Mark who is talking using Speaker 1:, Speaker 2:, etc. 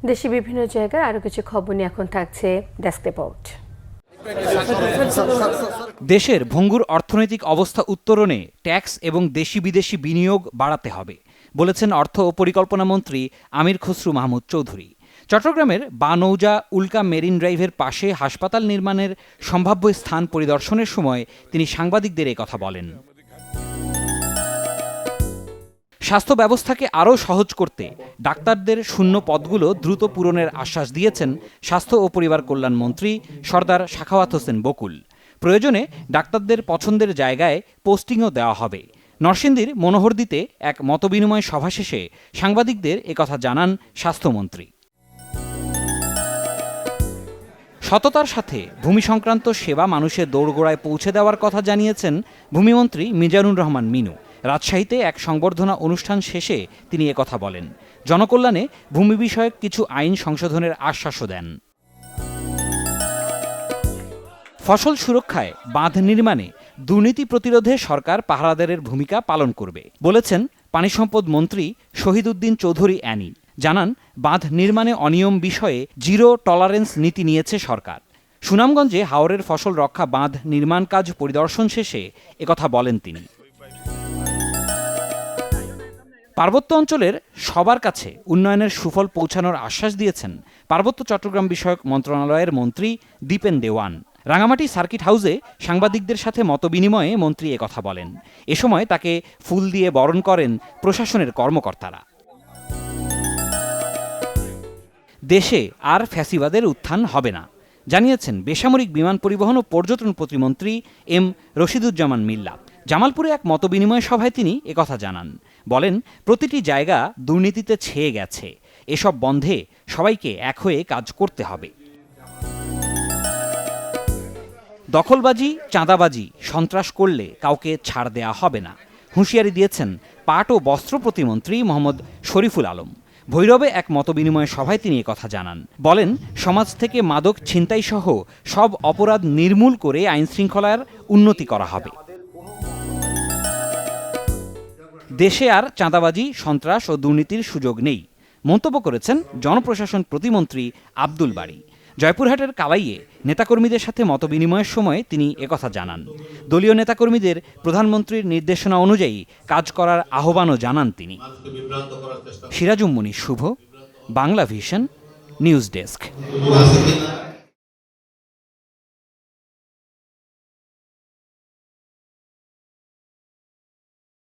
Speaker 1: দেশে বিভিন্ন জায়গায় আরো কিছু খবর নিয়ে এখন থাকছে ডেস্ক রিপোর্ট।
Speaker 2: দেশের ভঙ্গুর অর্থনৈতিক অবস্থা উত্তরণে ট্যাক্স এবং দেশি বিদেশি বিনিয়োগ বাড়াতে হবে বলেছেন অর্থ ও পরিকল্পনা মন্ত্রী আমির খসরু মাহমুদ চৌধুরী। চট্টগ্রামের বানৌজা উল্কা মেরিন ড্রাইভের পাশে হাসপাতাল নির্মাণের সম্ভাব্য স্থান পরিদর্শনের সময় তিনি সাংবাদিকদের এই কথা বলেন। স্বাস্থ্য ব্যবস্থাকে আরও সহজ করতে ডাক্তারদের শূন্য পদগুলো দ্রুত পূরণের আশ্বাস দিয়েছেন স্বাস্থ্য ও পরিবার কল্যাণ মন্ত্রী সরদার সাখাওয়াত হোসেন বকুল। প্রয়োজনে ডাক্তারদের পছন্দের জায়গায় পোস্টিংও দেওয়া হবে। নরসিংদীর মনোহরদীতে এক মতবিনিময় সভা শেষে সাংবাদিকদের একথা জানান স্বাস্থ্যমন্ত্রী। সততার সাথে ভূমি সংক্রান্ত সেবা মানুষের দোরগোড়ায় পৌঁছে দেওয়ার কথা জানিয়েছেন ভূমিমন্ত্রী মিজানুর রহমান মিনু। রাজশাহীতে এক সংবর্ধনা অনুষ্ঠান শেষে তিনি একথা বলেন। জনকল্যাণে ভূমি বিষয়ক কিছু আইন সংশোধনের আশ্বাসও দেন। ফসল সুরক্ষায় বাঁধ নির্মাণে দুর্নীতি প্রতিরোধে সরকার পাহারাদারের ভূমিকা পালন করবে বলেছেন পানি সম্পদ মন্ত্রী শহীদ উদ্দিন চৌধুরী অ্যানি। জানান, বাঁধ নির্মাণে অনিয়ম বিষয়ে জিরো টলারেন্স নীতি নিয়েছে সরকার। সুনামগঞ্জে হাওরের ফসল রক্ষা বাঁধ নির্মাণ কাজ পরিদর্শন শেষে একথা বলেন তিনি। পার্বত্য অঞ্চলের সবার কাছে উন্নয়নের সুফল পৌঁছানোর আশ্বাস দিয়েছেন পার্বত্য চট্টগ্রাম বিষয়ক মন্ত্রণালয়ের মন্ত্রী দীপেন দেওয়ান। রাঙামাটি সার্কিট হাউসে সাংবাদিকদের সাথে মতবিনিময়ে মন্ত্রী একথা বলেন। এ সময় তাকে ফুল দিয়ে বরণ করেন প্রশাসনের কর্মকর্তারা। দেশে আর ফ্যাসিবাদের উত্থান হবে না জানিয়েছেন বেসামরিক বিমান পরিবহন ও পর্যটন প্রতিমন্ত্রী এম রশিদুজ্জামান মিল্লা। জামালপুরে এক মতবিনিময় সভায় তিনি একথা জানান। বলেন, প্রতিটি জায়গা দুর্নীতিতে ছেয়ে গেছে, এসব বন্ধে সবাইকে এক হয়ে কাজ করতে হবে। দখলবাজি, চাঁদাবাজি, সন্ত্রাস করলে কাউকে ছাড় দেয়া হবে না হুঁশিয়ারি দিয়েছেন পাট ও বস্ত্র প্রতিমন্ত্রী মোহাম্মদ শরীফুল আলম। ভৈরবে এক মতবিনিময় সভায় তিনি একথা জানান। বলেন, সমাজ থেকে মাদক ছিনতাই সহ সব অপরাধ নির্মূল করে আইনশৃঙ্খলার উন্নতি করা হবে। দেশে আর চাঁদাবাজি, সন্ত্রাস ও দুর্নীতির সুযোগ নেই মন্তব্য করেছেন জনপ্রশাসন প্রতিমন্ত্রী আব্দুল বারী। জয়পুরহাটের কালাইয়ে নেতাকর্মীদের সাথে মতবিনিময়ের সময় তিনি একথা জানান। দলীয় নেতাকর্মীদের প্রধানমন্ত্রীর নির্দেশনা অনুযায়ী কাজ করার আহ্বানও জানান তিনি। সিরাজুম মুনির শুভ, বাংলা ভিশন, নিউজ ডেস্ক।